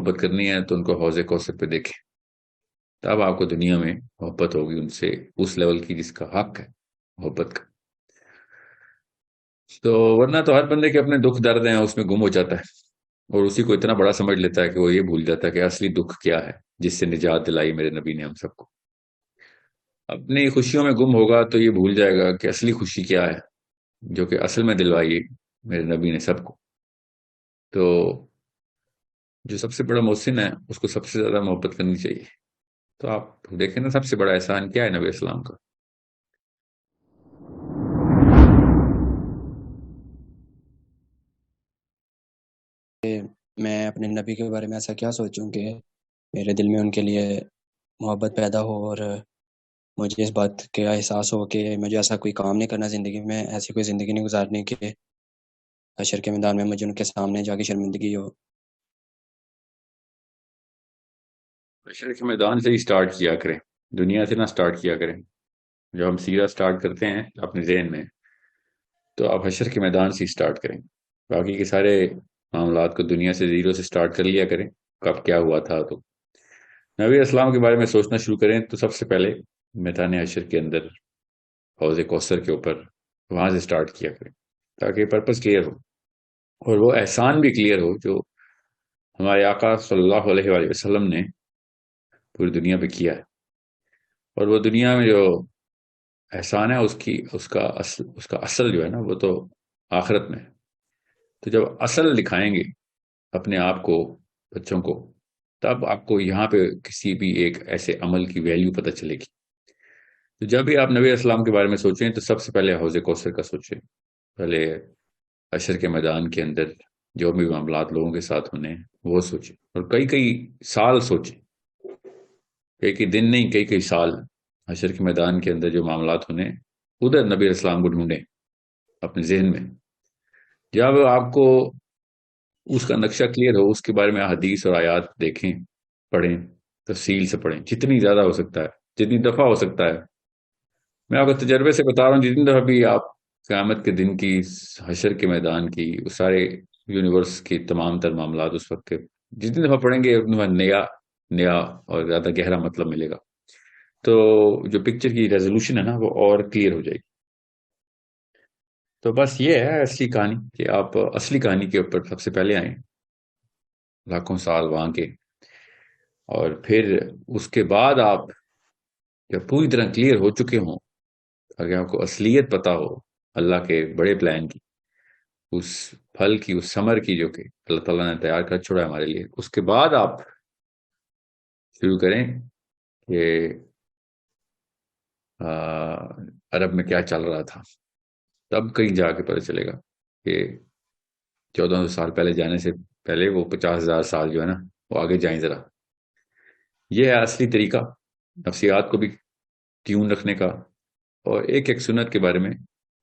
محبت کرنی ہے تو ان کو حوض کوثر پہ دیکھیں، تب آپ کو دنیا میں محبت ہوگی ان سے اس لیول کی جس کا حق ہے محبت کا. تو ورنہ تو ہر بندے کے اپنے دکھ درد ہیں، اس میں گم ہو جاتا ہے اور اسی کو اتنا بڑا سمجھ لیتا ہے کہ وہ یہ بھول جاتا ہے کہ اصلی دکھ کیا ہے جس سے نجات دلائی میرے نبی نے ہم سب کو. اپنی خوشیوں میں گم ہوگا تو یہ بھول جائے گا کہ اصلی خوشی کیا ہے جو کہ اصل میں دلوائی میرے نبی نے سب کو. تو جو سب سے بڑا محسن ہے اس کو سب سے زیادہ محبت کرنی چاہیے. تو آپ دیکھیں نا سب سے بڑا احسان کیا ہے نبی اسلام کا؟ میں اپنے نبی کے بارے میں ایسا کیا سوچوں کہ میرے دل میں ان کے لیے محبت پیدا ہو، اور مجھے اس بات کا احساس ہو کہ مجھے ایسا کوئی کام نہیں کرنا زندگی میں، ایسی کوئی زندگی نہیں گزارنی کہ حشر کے میدان میں مجھے ان کے سامنے جا کے شرمندگی ہو. حشر کے میدان سے ہی سٹارٹ کیا کریں، دنیا سے نہ سٹارٹ کیا کریں. جب ہم سیرہ سٹارٹ کرتے ہیں اپنے ذہن میں تو آپ حشر کے میدان سے ہی سٹارٹ کریں. باقی کے سارے معاملات کو دنیا سے زیرو سے سٹارٹ کر لیا کریں، کب کیا ہوا تھا. تو نبی اسلام کے بارے میں سوچنا شروع کریں تو سب سے پہلے میدان حشر کے اندر حوض کوثر کے اوپر وہاں سے سٹارٹ کیا کریں تاکہ پرپس کلیئر ہو اور وہ احسان بھی کلیئر ہو جو ہمارے آقا صلی اللہ علیہ وآلہ وسلم نے پوری دنیا پہ کیا ہے. اور وہ دنیا میں جو احسان ہے اس کا اصل جو ہے نا وہ تو آخرت میں ہے. تو جب اصل دکھائیں گے اپنے آپ کو بچوں کو تب آپ کو یہاں پہ کسی بھی ایک ایسے عمل کی ویلیو پتہ چلے گی. تو جب بھی آپ نبی اسلام کے بارے میں سوچیں تو سب سے پہلے حوض کوثر کا سوچیں، پہلے حشر کے میدان کے اندر جو بھی معاملات لوگوں کے ساتھ ہونے ہیں وہ سوچیں، اور کئی کئی سال سوچیں، کئی کئی دن نہیں کئی کئی سال حشر کے میدان کے اندر جو معاملات ہونے ہیں ادھر نبی اسلام کو ڈھونڈیں اپنے ذہن میں. جب آپ کو اس کا نقشہ کلیئر ہو اس کے بارے میں حدیث اور آیات دیکھیں، پڑھیں، تفصیل سے پڑھیں جتنی زیادہ ہو سکتا ہے، جتنی دفعہ ہو سکتا ہے. میں آپ کو تجربے سے بتا رہا ہوں جتنی دفعہ بھی آپ قیامت کے دن کی، حشر کے میدان کی، اس سارے یونیورس کی تمام تر معاملات اس وقت کے جتنی دفعہ پڑھیں گے اتنی دفعہ نیا نیا اور زیادہ گہرا مطلب ملے گا. تو جو پکچر کی ریزولوشن ہے نا وہ اور کلیئر ہو جائے گی. تو بس یہ ہے اصلی کہانی کہ آپ اصلی کہانی کے اوپر سب سے پہلے آئیں لاکھوں سال وہاں کے، اور پھر اس کے بعد آپ جب پوری طرح کلیئر ہو چکے ہوں، اگر آپ کو اصلیت پتا ہو اللہ کے بڑے پلان کی، اس پھل کی، اس ثمر کی جو کہ اللہ تعالیٰ نے تیار کر چھوڑا ہے ہمارے لیے، اس کے بعد آپ شروع کریں کہ عرب میں کیا چل رہا تھا. تب کہیں جا کے پتہ چلے گا کہ 1400 سال پہلے جانے سے پہلے وہ 50,000 سال جو ہے نا وہ آگے جائیں ذرا. یہ ہے اصلی طریقہ نفسیات کو بھی ٹیون رکھنے کا اور ایک ایک سنت کے بارے میں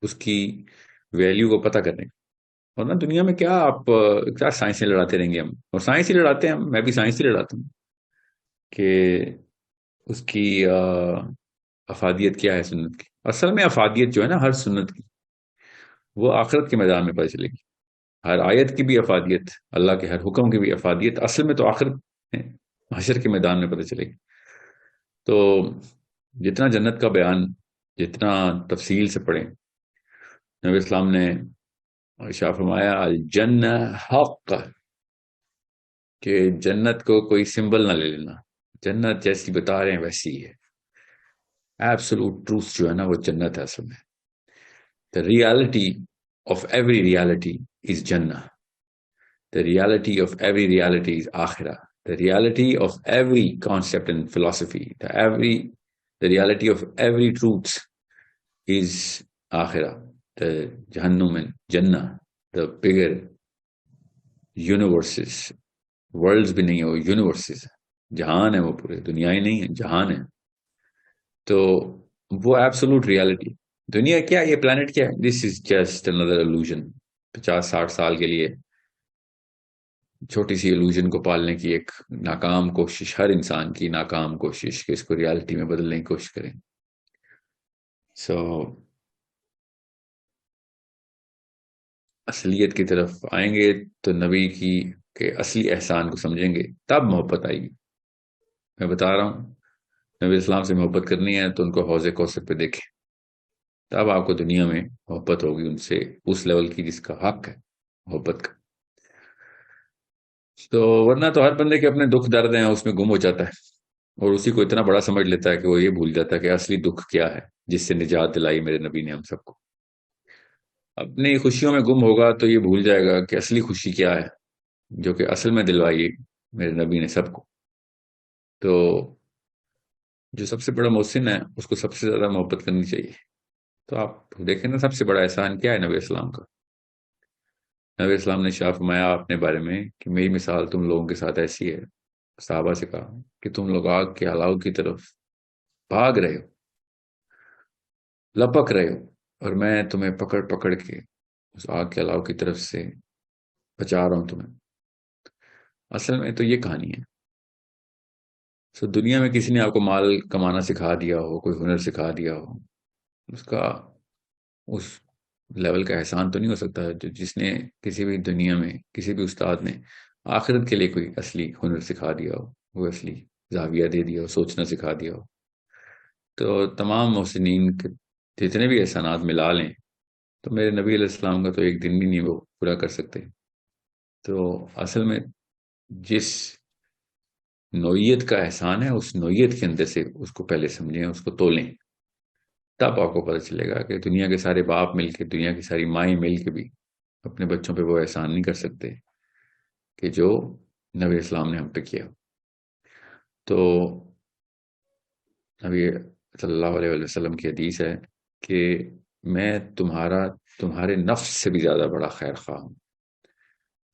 اس کی ویلیو کو پتہ کرنے کا. اور نا دنیا میں کیا آپ کیا سائنس ہی لڑاتے رہیں گے ہم، اور سائنس ہی لڑاتے ہیں ہم، میں بھی سائنس ہی لڑاتا ہوں کہ اس کی افادیت کیا ہے سنت کی. اصل میں افادیت جو ہے نا ہر سنت کی وہ آخرت کے میدان میں پتہ چلے گی. ہر آیت کی بھی افادیت، اللہ کے ہر حکم کی بھی افادیت اصل میں تو آخرت میں حشر کے میدان میں پتہ چلے گی. تو جتنا جنت کا بیان جتنا تفصیل سے پڑھیں، نبی اسلام نے شاہ فرمایا الجنہ حق، کہ جنت کو کوئی سمبل نہ لے لینا، جنت جیسی بتا رہے ہیں ویسی ہی ہے. ایبسولوٹ ٹروث جو ہے نا وہ جنت ہے اصل میں. The reality of every reality is Jannah. The reality of every reality is Akhirah. The reality of every concept and philosophy, the reality of every truth is Akhirah. The Jahannam and Jannah, the bigger universes, worlds بھی نہیں ہے وہ universes، جہان ہے وہ، پورے دنیا ہی نہیں ہے جہان ہے. تو وہ ایبسولوٹ ریالٹی. دنیا کیا، یہ پلانٹ کیا ہے، دس از جسٹ اندر illusion. 50-60 سال کے لیے چھوٹی سی illusion کو پالنے کی ایک ناکام کوشش، ہر انسان کی ناکام کوشش کہ اس کو ریالٹی میں بدلنے کی کوشش کریں. سو اصلیت کی طرف آئیں گے تو نبی کی کہ اصلی احسان کو سمجھیں گے تب محبت آئے گی. میں بتا رہا ہوں، نبی اسلام سے محبت کرنی ہے تو ان کو حوض کوثر پہ دیکھیں، تب آپ کو دنیا میں محبت ہوگی ان سے اس لیول کی جس کا حق ہے محبت کا. تو ورنہ تو ہر بندے کے اپنے دکھ درد ہیں، اس میں گم ہو جاتا ہے اور اسی کو اتنا بڑا سمجھ لیتا ہے کہ وہ یہ بھول جاتا ہے کہ اصلی دکھ کیا ہے جس سے نجات دلائی میرے نبی نے ہم سب کو. اپنی خوشیوں میں گم ہوگا تو یہ بھول جائے گا کہ اصلی خوشی کیا ہے جو کہ اصل میں دلوائی میرے نبی نے سب کو. تو جو سب سے بڑا محسن ہے اس کو سب سے زیادہ محبت کرنی چاہیے. تو آپ دیکھیں نا سب سے بڑا احسان کیا ہے نبی اسلام کا. نبی اسلام نے شاہ فرمایا اپنے بارے میں کہ میری مثال تم لوگوں کے ساتھ ایسی ہے، صحابہ سے کہا کہ تم لوگ آگ کے الاؤ کی طرف بھاگ رہے ہو، لپک رہے ہو، اور میں تمہیں پکڑ پکڑ کے اس آگ کے الاؤ کی طرف سے بچا رہا ہوں تمہیں. اصل میں تو یہ کہانی ہے. سو دنیا میں کسی نے آپ کو مال کمانا سکھا دیا ہو، کوئی ہنر سکھا دیا ہو، اس کا اس لیول کا احسان تو نہیں ہو سکتا جس نے کسی بھی دنیا میں کسی بھی استاد نے آخرت کے لیے کوئی اصلی ہنر سکھا دیا ہو، وہ اصلی زاویہ دے دیا ہو، سوچنا سکھا دیا ہو. تو تمام محسنین کے جتنے بھی احسانات ملا لیں تو میرے نبی علیہ السلام کا تو ایک دن بھی نہیں وہ پورا کر سکتے. تو اصل میں جس نوعیت کا احسان ہے اس نوعیت کے اندر سے اس کو پہلے سمجھیں، اس کو تولیں، تب آپ کو پتہ چلے گا کہ دنیا کے سارے باپ مل کے، دنیا کی ساری مائیں مل کے بھی اپنے بچوں پہ وہ احسان نہیں کر سکتے کہ جو نبی اسلام نے ہم پہ کیا. تو نبی صلی اللہ علیہ وسلم کی حدیث ہے کہ میں تمہارے نفس سے بھی زیادہ بڑا خیر خواہ ہوں.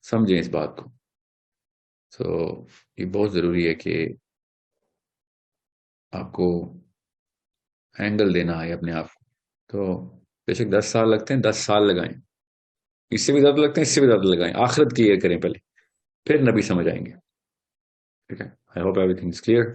سمجھیں اس بات کو. تو یہ بہت ضروری ہے کہ آپ کو اینگل دینا ہے اپنے آپ کو. تو بے شک 10 سال لگتے ہیں، 10 سال لگائیں، اس سے بھی زیادہ لگتے ہیں، اس سے بھی زیادہ لگائیں، آخرت کی یہ کریں پہلے، پھر نبی سمجھ آئیں گے. ٹھیک ہے. I hope every thing is clear.